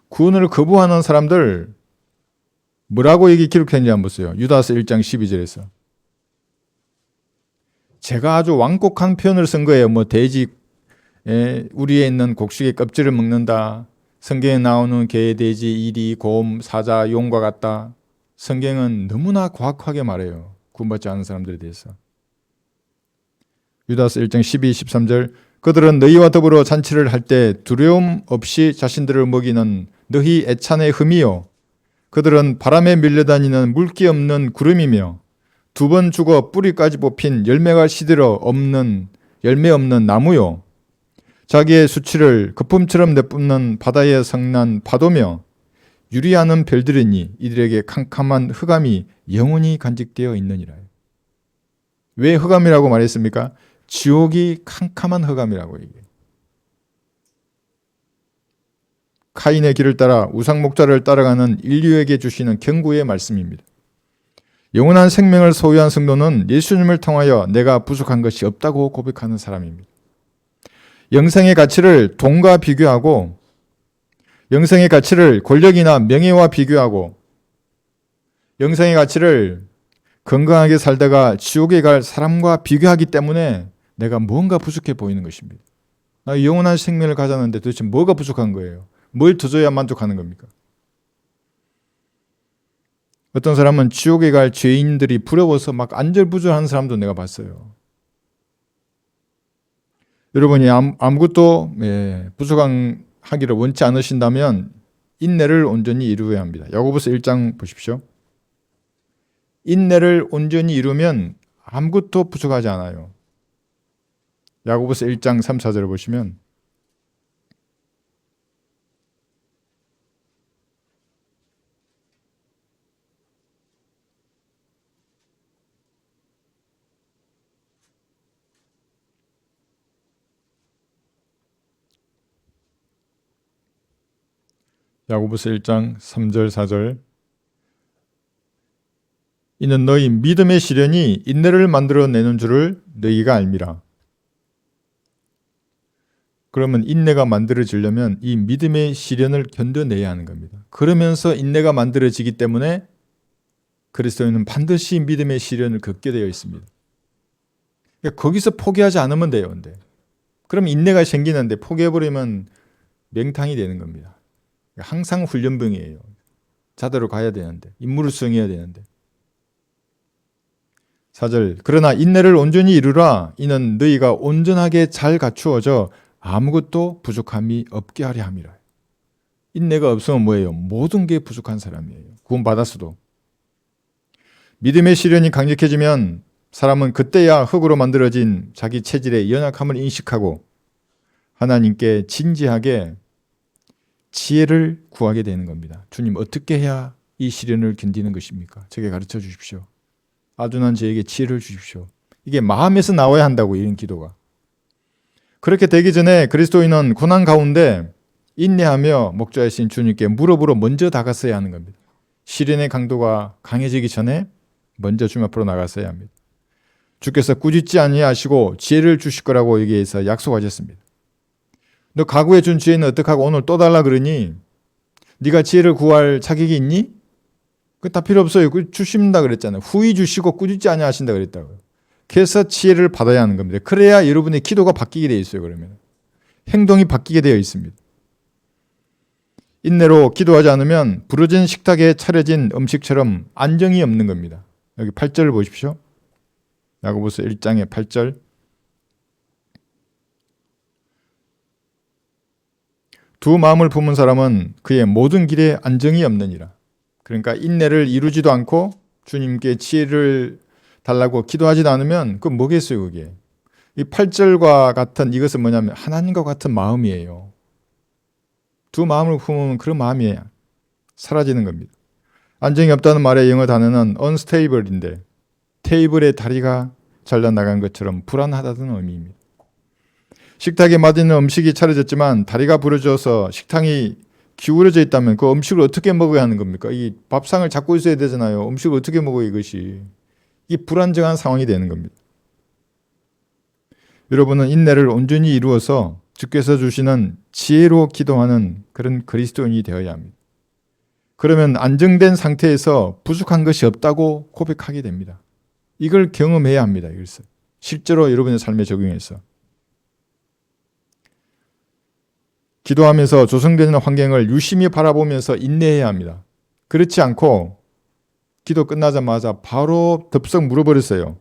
Speaker 1: 구원을 거부하는 사람들 뭐라고 여기 기록했는지 한번 보세요. 유다서 1장 12절에서. 제가 아주 완곡한 표현을 쓴 거예요. 뭐 돼지 우리에 있는 곡식의 껍질을 먹는다. 성경에 나오는 개, 돼지, 이리, 곰, 사자, 용과 같다. 성경은 너무나 과학하게 말해요. 구원받지 않은 사람들에 대해서. 유다서 1장 12, 13절. 그들은 너희와 더불어 잔치를 할 때 두려움 없이 자신들을 먹이는 너희 애찬의 흠이요. 그들은 바람에 밀려다니는 물기 없는 구름이며 두 번 죽어 뿌리까지 뽑힌 열매가 시들어 없는 열매 없는 나무요. 자기의 수치를 거품처럼 내뿜는 바다의 성난 파도며 유리하는 별들이니 이들에게 캄캄한 흑암이 영원히 간직되어 있느니라. 왜 흑암이라고 말했습니까? 지옥이 캄캄한 흑암이라고 얘기해요. 카인의 길을 따라 우상 목자를 따라가는 인류에게 주시는 경고의 말씀입니다. 영원한 생명을 소유한 성도는 예수님을 통하여 내가 부족한 것이 없다고 고백하는 사람입니다. 영생의 가치를 돈과 비교하고 영생의 가치를 권력이나 명예와 비교하고 영생의 가치를 건강하게 살다가 지옥에 갈 사람과 비교하기 때문에 내가 뭔가 부족해 보이는 것입니다. 나 영원한 생명을 가졌는데 도대체 뭐가 부족한 거예요? 뭘 더 줘야 만족하는 겁니까? 어떤 사람은 지옥에 갈 죄인들이 부러워서 막 안절부절하는 사람도 내가 봤어요. 여러분이 아무것도 부족하기를 원치 않으신다면 인내를 온전히 이루어야 합니다. 야고보서 1장 보십시오. 인내를 온전히 이루면 아무것도 부족하지 않아요. 야고보서 1장 3, 4절을 보시면 야고보서 1장 3절 4절 이는 너희 믿음의 시련이 인내를 만들어내는 줄을 너희가 알미라. 그러면 인내가 만들어지려면 이 믿음의 시련을 견뎌내야 하는 겁니다. 그러면서 인내가 만들어지기 때문에 그리스도인은 반드시 믿음의 시련을 겪게 되어 있습니다. 그러니까 거기서 포기하지 않으면 돼요. 근데 그럼 인내가 생기는데 포기해버리면 맹탕이 되는 겁니다. 항상 훈련병이에요. 자대로 가야 되는데 임무를 수행해야 되는데 4절 그러나 인내를 온전히 이루라. 이는 너희가 온전하게 잘 갖추어져 아무것도 부족함이 없게 하려 함이라. 인내가 없으면 뭐예요? 모든 게 부족한 사람이에요. 구원받았어도. 믿음의 시련이 강력해지면 사람은 그때야 흙으로 만들어진 자기 체질의 연약함을 인식하고 하나님께 진지하게 지혜를 구하게 되는 겁니다. 주님 어떻게 해야 이 시련을 견디는 것입니까? 저에게 가르쳐 주십시오. 아둔한 저에게 지혜를 주십시오. 이게 마음에서 나와야 한다고 이런 기도가. 그렇게 되기 전에 그리스도인은 고난 가운데 인내하며 목자이신 주님께 무릎으로 먼저 다가서야 하는 겁니다. 시련의 강도가 강해지기 전에 먼저 주님 앞으로 나가서야 합니다. 주께서 꾸짖지 아니하시고 지혜를 주실 거라고 여기에서 약속하셨습니다. 너 과거에 준 지혜는 어떡하고 오늘 또 달라 그러니? 네가 지혜를 구할 자격이 있니? 그 다 필요 없어요. 주신다 그랬잖아요. 후히 주시고 꾸짖지 아니하신다 그랬다고요. 그래서 지혜를 받아야 하는 겁니다. 그래야 여러분의 기도가 바뀌게 되어 있어요. 그러면 행동이 바뀌게 되어 있습니다. 인내로 기도하지 않으면 부러진 식탁에 차려진 음식처럼 안정이 없는 겁니다. 여기 8절을 보십시오. 야고보서 1장의 8절. 두 마음을 품은 사람은 그의 모든 길에 안정이 없느니라. 그러니까 인내를 이루지도 않고 주님께 지혜를 달라고 기도하지도 않으면 그건 뭐겠어요, 그게. 이 8절과 같은 이것은 뭐냐면 하나님과 같은 마음이에요. 두 마음을 품으면 그런 마음이 사라지는 겁니다. 안정이 없다는 말의 영어 단어는 unstable인데 테이블의 다리가 잘라나간 것처럼 불안하다는 의미입니다. 식탁에 맛있는 음식이 차려졌지만 다리가 부러져서 식탁이 기울어져 있다면 그 음식을 어떻게 먹어야 하는 겁니까? 이 밥상을 잡고 있어야 되잖아요. 음식을 어떻게 먹어요, 이것이. 이 불안정한 상황이 되는 겁니다. 여러분은 인내를 온전히 이루어서 주께서 주시는 지혜로 기도하는 그런 그리스도인이 되어야 합니다. 그러면 안정된 상태에서 부족한 것이 없다고 고백하게 됩니다. 이걸 경험해야 합니다. 이것을 실제로 여러분의 삶에 적용해서 기도하면서 조성되는 환경을 유심히 바라보면서 인내해야 합니다. 그렇지 않고 기도 끝나자마자 바로 덥석 물어버렸어요.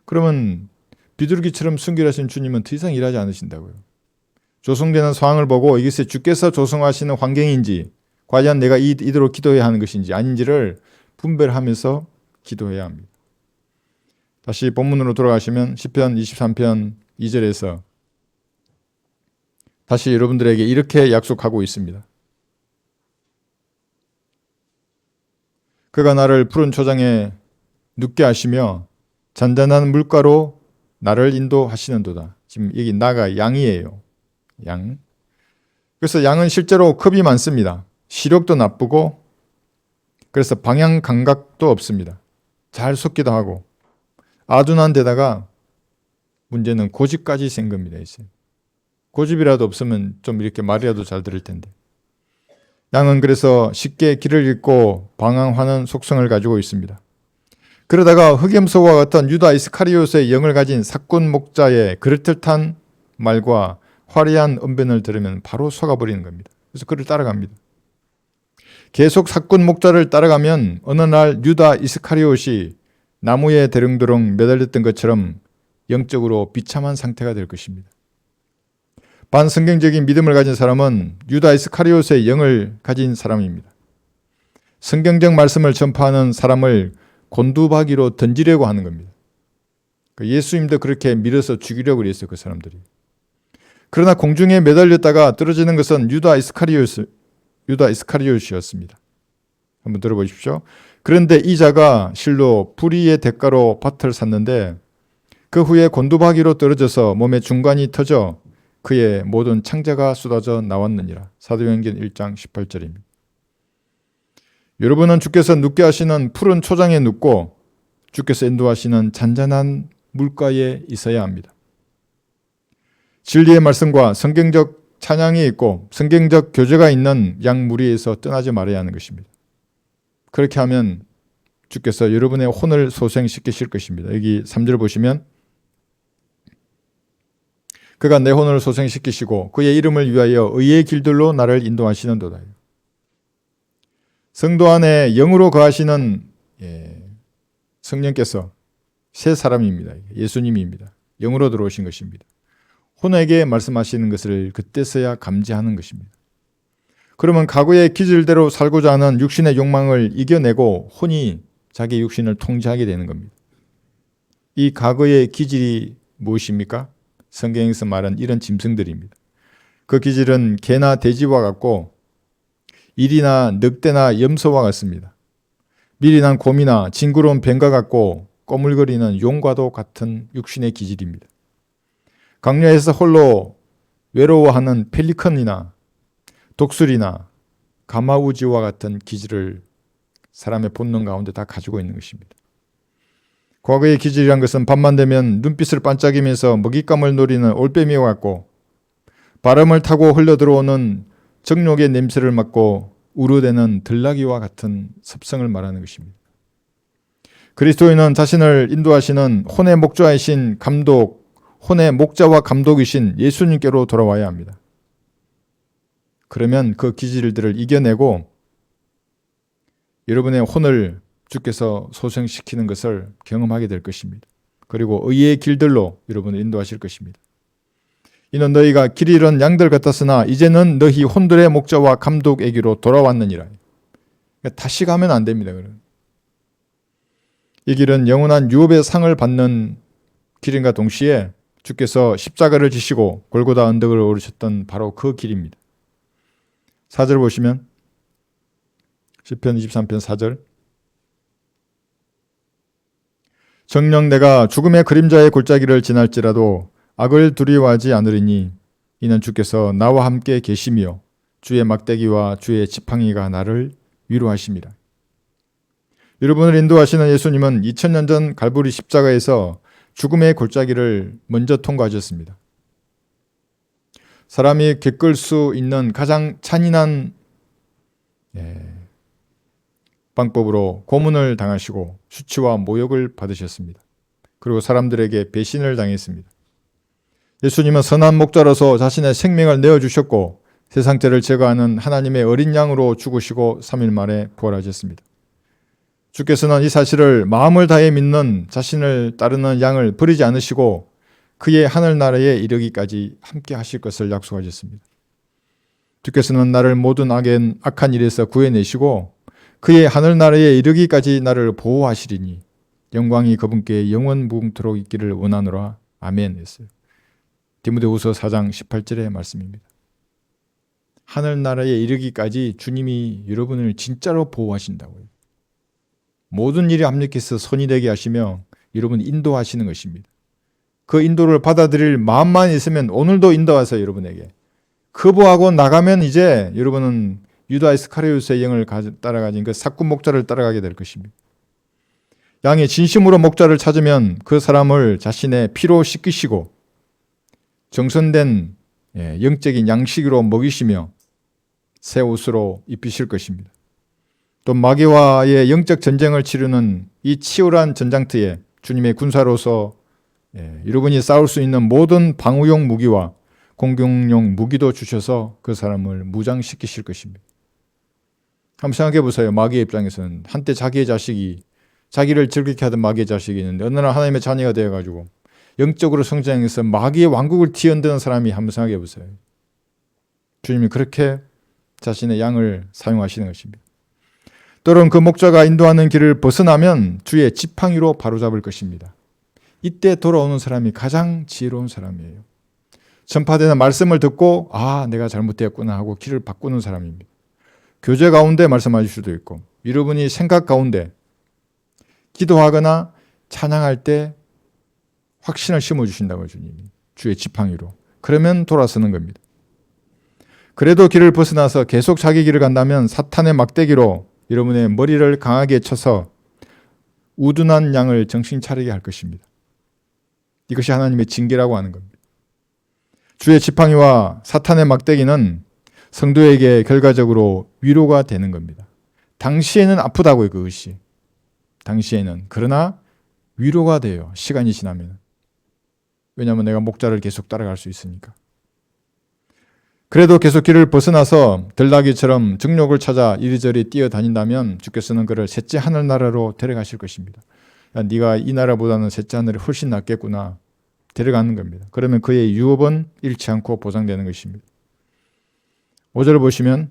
Speaker 1: 그러면 비둘기처럼 순결하신 주님은 더 이상 일하지 않으신다고요. 조성되는 상황을 보고 이것이 주께서 조성하시는 환경인지 과연 내가 이대로 기도해야 하는 것인지 아닌지를 분별하면서 기도해야 합니다. 다시 본문으로 돌아가시면 시편 23편 2절에서 다시 여러분들에게 이렇게 약속하고 있습니다. 그가 나를 푸른 초장에 눕게 하시며 잔잔한 물가로 나를 인도하시는도다. 지금 여기 나가 양이에요. 양. 그래서 양은 실제로 겁이 많습니다. 시력도 나쁘고 그래서 방향 감각도 없습니다. 잘 섞기도 하고 아둔한 데다가 문제는 고집까지 센 겁니다. 이제. 고집이라도 없으면 좀 이렇게 말이라도 잘 들을 텐데. 양은 그래서 쉽게 길을 잃고 방황하는 속성을 가지고 있습니다. 그러다가 흑염소와 같은 유다 이스카리옷의 영을 가진 사꾼 목자의 그럴듯한 말과 화려한 언변을 들으면 바로 속아버리는 겁니다. 그래서 그를 따라갑니다. 계속 사꾼 목자를 따라가면 어느 날 유다 이스카리옷이 나무에 대릉도릉 매달렸던 것처럼 영적으로 비참한 상태가 될 것입니다. 반성경적인 믿음을 가진 사람은 유다 이스카리옷의 영을 가진 사람입니다. 성경적 말씀을 전파하는 사람을 곤두박이로 던지려고 하는 겁니다. 예수님도 그렇게 밀어서 죽이려고 했어요. 그 사람들이. 그러나 공중에 매달렸다가 떨어지는 것은 유다 이스카리옷이었습니다. 한번 들어보십시오. 그런데 이 자가 실로 불의의 대가로 밭을 샀는데 그 후에 곤두박이로 떨어져서 몸의 중간이 터져 그의 모든 창자가 쏟아져 나왔느니라. 사도행전 1장 18절입니다. 여러분은 주께서 눕게 하시는 푸른 초장에 눕고 주께서 인도하시는 잔잔한 물가에 있어야 합니다. 진리의 말씀과 성경적 찬양이 있고 성경적 교제가 있는 양무리에서 떠나지 말아야 하는 것입니다. 그렇게 하면 주께서 여러분의 혼을 소생시키실 것입니다. 여기 3절 보시면 그가 내 혼을 소생시키시고 그의 이름을 위하여 의의 길들로 나를 인도하시는도다. 성도 안에 영으로 거하시는 성령께서 새 사람입니다. 예수님입니다. 영으로 들어오신 것입니다. 혼에게 말씀하시는 것을 그때서야 감지하는 것입니다. 그러면 과거의 기질대로 살고자 하는 육신의 욕망을 이겨내고 혼이 자기 육신을 통제하게 되는 겁니다. 이 과거의 기질이 무엇입니까? 성경에서 말한 이런 짐승들입니다. 그 기질은 개나 돼지와 같고 일이나 늑대나 염소와 같습니다. 미련한 곰이나 징그러운 뱀과 같고 꼬물거리는 용과도 같은 육신의 기질입니다. 강야에서 홀로 외로워하는 펠리컨이나 독수리나 가마우지와 같은 기질을 사람의 본능 가운데 다 가지고 있는 것입니다. 과거의 기질이란 것은 밤만 되면 눈빛을 반짝이면서 먹잇감을 노리는 올빼미와 같고 바람을 타고 흘러 들어오는 정욕의 냄새를 맡고 우르대는 들나귀와 같은 습성을 말하는 것입니다. 그리스도인은 자신을 인도하시는 혼의 목자이신 감독, 혼의 목자와 감독이신 예수님께로 돌아와야 합니다. 그러면 그 기질들을 이겨내고 여러분의 혼을 주께서 소생시키는 것을 경험하게 될 것입니다. 그리고 의의 길들로 여러분을 인도하실 것입니다. 이는 너희가 길 잃은 양들 같았으나 이제는 너희 혼들의 목자와 감독에게로 돌아왔느니라. 그러니까 다시 가면 안 됩니다. 이 길은 영원한 유업의 상을 받는 길인가 동시에 주께서 십자가를 지시고 골고다 언덕을 오르셨던 바로 그 길입니다. 4절 보시면 시편 23편 4절 정녕 내가 죽음의 그림자의 골짜기를 지날지라도 악을 두려워하지 않으리니 이는 주께서 나와 함께 계시며 주의 막대기와 주의 지팡이가 나를 위로하심이라. 여러분을 인도하시는 예수님은 2000년 전 갈보리 십자가에서 죽음의 골짜기를 먼저 통과하셨습니다. 사람이 겪을 수 있는 가장 잔인한 방법으로 고문을 당하시고 수치와 모욕을 받으셨습니다. 그리고 사람들에게 배신을 당했습니다. 예수님은 선한 목자로서 자신의 생명을 내어주셨고 세상 죄를 제거하는 하나님의 어린 양으로 죽으시고 3일 만에 부활하셨습니다. 주께서는 이 사실을 마음을 다해 믿는 자신을 따르는 양을 버리지 않으시고 그의 하늘나라에 이르기까지 함께 하실 것을 약속하셨습니다. 주께서는 나를 모든 악한 일에서 구해내시고 그의 하늘나라에 이르기까지 나를 보호하시리니 영광이 그분께 영원 무궁토록 있기를 원하노라. 아멘 했어요. 디모데후서 4장 18절의 말씀입니다. 하늘나라에 이르기까지 주님이 여러분을 진짜로 보호하신다고요. 모든 일이 합력해서 선이 되게 하시며 여러분 인도하시는 것입니다. 그 인도를 받아들일 마음만 있으면 오늘도 인도하세요. 여러분에게. 거부하고 나가면 이제 여러분은 유다 이스카리ot의 영을 따라가진 그 삭군 목자를 따라가게 될 것입니다. 양이 진심으로 목자를 찾으면 그 사람을 자신의 피로 씻기시고 정선된 영적인 양식으로 먹이시며 새 옷으로 입히실 것입니다. 또 마귀와의 영적 전쟁을 치르는 이 치열한 전장터에 주님의 군사로서 여러분이 싸울 수 있는 모든 방어용 무기와 공격용 무기도 주셔서 그 사람을 무장시키실 것입니다. 한번 생각해 보세요. 마귀의 입장에서는 한때 자기의 자식이 자기를 즐겁게 하던 마귀의 자식이 있는데 어느 날 하나님의 자녀가 되어가지고 영적으로 성장해서 마귀의 왕국을 뒤흔드는 사람이 한번 생각해 보세요. 주님이 그렇게 자신의 양을 사용하시는 것입니다. 또는 그 목자가 인도하는 길을 벗어나면 주의 지팡이로 바로잡을 것입니다. 이때 돌아오는 사람이 가장 지혜로운 사람이에요. 전파되는 말씀을 듣고 내가 잘못되었구나 하고 길을 바꾸는 사람입니다. 교제 가운데 말씀하실 수도 있고 여러분이 생각 가운데 기도하거나 찬양할 때 확신을 심어주신다고요. 주님이 주의 지팡이로. 그러면 돌아서는 겁니다. 그래도 길을 벗어나서 계속 자기 길을 간다면 사탄의 막대기로 여러분의 머리를 강하게 쳐서 우둔한 양을 정신 차리게 할 것입니다. 이것이 하나님의 징계라고 하는 겁니다. 주의 지팡이와 사탄의 막대기는 성도에게 결과적으로 위로가 되는 겁니다. 당시에는 아프다고요. 그것이. 당시에는. 그러나 위로가 돼요. 시간이 지나면. 왜냐하면 내가 목자를 계속 따라갈 수 있으니까. 그래도 계속 길을 벗어나서 들나귀처럼 정욕을 찾아 이리저리 뛰어다닌다면 주께서는 그를 셋째 하늘나라로 데려가실 것입니다. 네가 이 나라보다는 셋째 하늘이 훨씬 낫겠구나. 데려가는 겁니다. 그러면 그의 유업은 잃지 않고 보장되는 것입니다. 5절을 보시면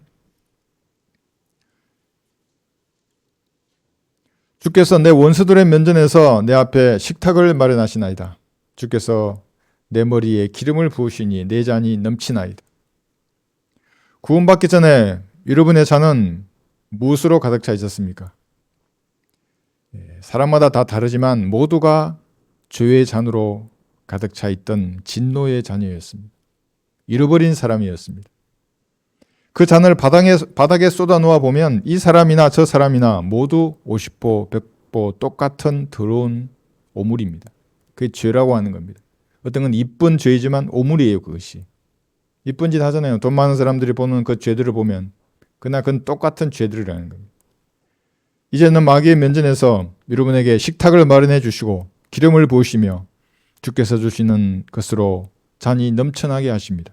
Speaker 1: 주께서 내 원수들의 면전에서 내 앞에 식탁을 마련하시나이다. 주께서 내 머리에 기름을 부으시니 내 잔이 넘치나이다. 구원받기 전에 여러분의 잔은 무엇으로 가득 차 있었습니까? 사람마다 다 다르지만 모두가 죄의 잔으로 가득 차 있던 진노의 잔이었습니다. 잃어버린 사람이었습니다. 그 잔을 바닥에 쏟아 놓아 보면 이 사람이나 저 사람이나 모두 50보, 100보 똑같은 더러운 오물입니다. 그게 죄라고 하는 겁니다. 어떤 건 이쁜 죄이지만 오물이에요. 그것이. 이쁜 짓 하잖아요. 돈 많은 사람들이 보는 그 죄들을 보면 그러나 그건 똑같은 죄들이라는 겁니다. 이제는 마귀의 면전에서 여러분에게 식탁을 마련해 주시고 기름을 부으시며 주께서 주시는 것으로 잔이 넘쳐나게 하십니다.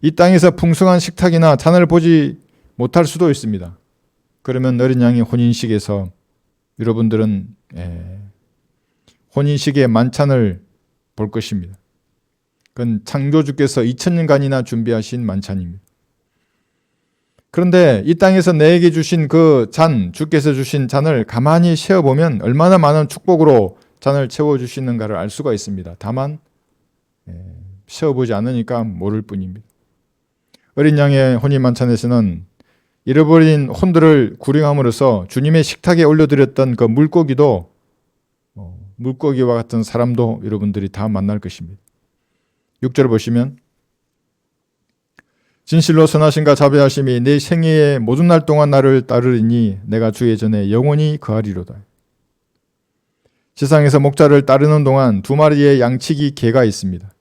Speaker 1: 이 땅에서 풍성한 식탁이나 잔을 보지 못할 수도 있습니다. 그러면 어린 양의 혼인식에서 여러분들은 혼인식의 만찬을 볼 것입니다. 그건 창조주께서 2000년간이나 준비하신 만찬입니다. 그런데 이 땅에서 내게 주신 그 잔, 주께서 주신 잔을 가만히 세어보면 얼마나 많은 축복으로 잔을 채워주시는가를 알 수가 있습니다. 다만 세어보지 않으니까 모를 뿐입니다. 어린 양의 혼인 만찬에서는 잃어버린 혼들을 구령함으로써 주님의 식탁에 올려드렸던 그 물고기도 물고기와 같은 사람도 여러분들이 다 만날 것입니다. 6절 보시면 진실로 선하심과 자비하심이 내 생애의 모든 날 동안 나를 따르리니 내가 주의 전에 영원히 거하리로다. 세상에서 목자를 따르는 동안 두 마리의 양치기 개가 있습니다.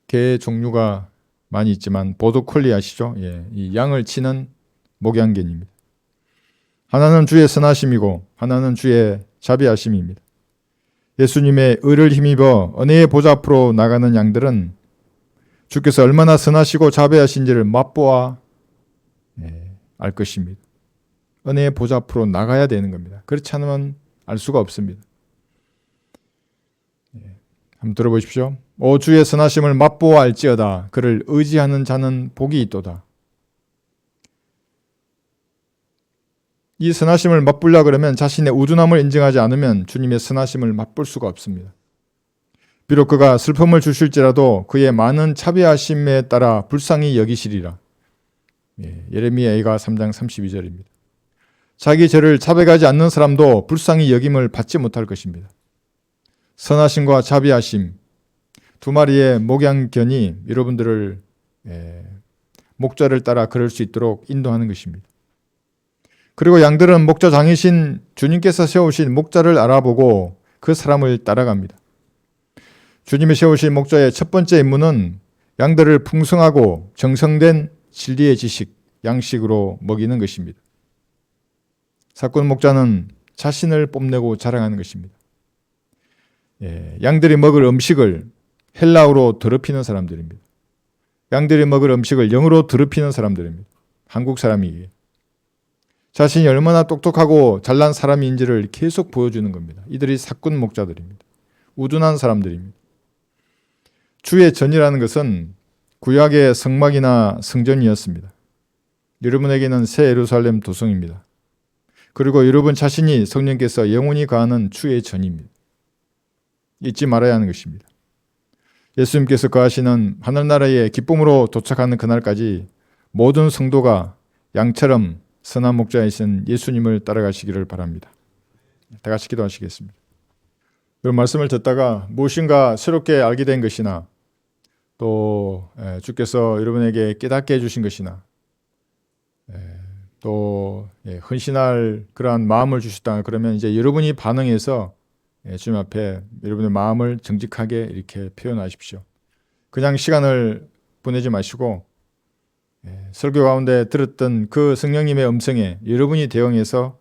Speaker 1: 개 종류가 많이 있지만 보더콜리 아시죠? 예, 이 양을 치는 목양견입니다. 하나는 주의 선하심이고 하나는 주의 자비하심입니다. 예수님의 의를 힘입어 은혜의 보좌 앞으로 나가는 양들은 주께서 얼마나 선하시고 자비하신지를 맛보아 알 것입니다. 은혜의 보좌 앞으로 나가야 되는 겁니다. 그렇지 않으면 알 수가 없습니다. 한번 들어보십시오. 오 주의 선하심을 맛보아 알지어다. 그를 의지하는 자는 복이 있도다. 이 선하심을 맛보려고 그러면 자신의 우둔함을 인정하지 않으면 주님의 선하심을 맛볼 수가 없습니다. 비록 그가 슬픔을 주실지라도 그의 많은 자비하심에 따라 불쌍히 여기시리라. 예레미야가 3장 32절입니다. 자기 죄를 자백하지 않는 사람도 불쌍히 여김을 받지 못할 것입니다. 선하심과 자비하심, 두 마리의 목양견이 여러분들을 목자를 따라 걸을 수 있도록 인도하는 것입니다. 그리고 양들은 목자장이신 주님께서 세우신 목자를 알아보고 그 사람을 따라갑니다. 주님이 세우신 목자의 첫 번째 임무는 양들을 풍성하고 정성된 진리의 지식, 양식으로 먹이는 것입니다. 사꾼 목자는 자신을 뽐내고 자랑하는 것입니다. 양들이 먹을 음식을 헬라어로 더럽히는 사람들입니다. 양들이 먹을 음식을 영어로 더럽히는 사람들입니다. 한국 사람이기에. 자신이 얼마나 똑똑하고 잘난 사람인지를 계속 보여주는 겁니다. 이들이 사꾼 목자들입니다. 우둔한 사람들입니다. 주의 전이라는 것은 구약의 성막이나 성전이었습니다. 여러분에게는 새 예루살렘 도성입니다. 그리고 여러분 자신이 성령께서 영원히 거하는 주의 전입니다. 잊지 말아야 하는 것입니다. 예수님께서 거하시는 하늘나라의 기쁨으로 도착하는 그날까지 모든 성도가 양처럼 선한 목자이신 예수님을 따라가시기를 바랍니다. 다 같이 기도하시겠습니다. 이 말씀을 듣다가 무엇인가 새롭게 알게 된 것이나 또 주께서 여러분에게 깨닫게 해주신 것이나 또 헌신할 그러한 마음을 주셨다 그러면 이제 여러분이 반응해서 주님 앞에 여러분의 마음을 정직하게 이렇게 표현하십시오. 그냥 시간을 보내지 마시고 설교 가운데 들었던 그 성령님의 음성에 여러분이 대응해서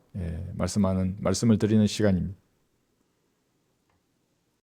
Speaker 1: 말씀을 드리는 시간입니다.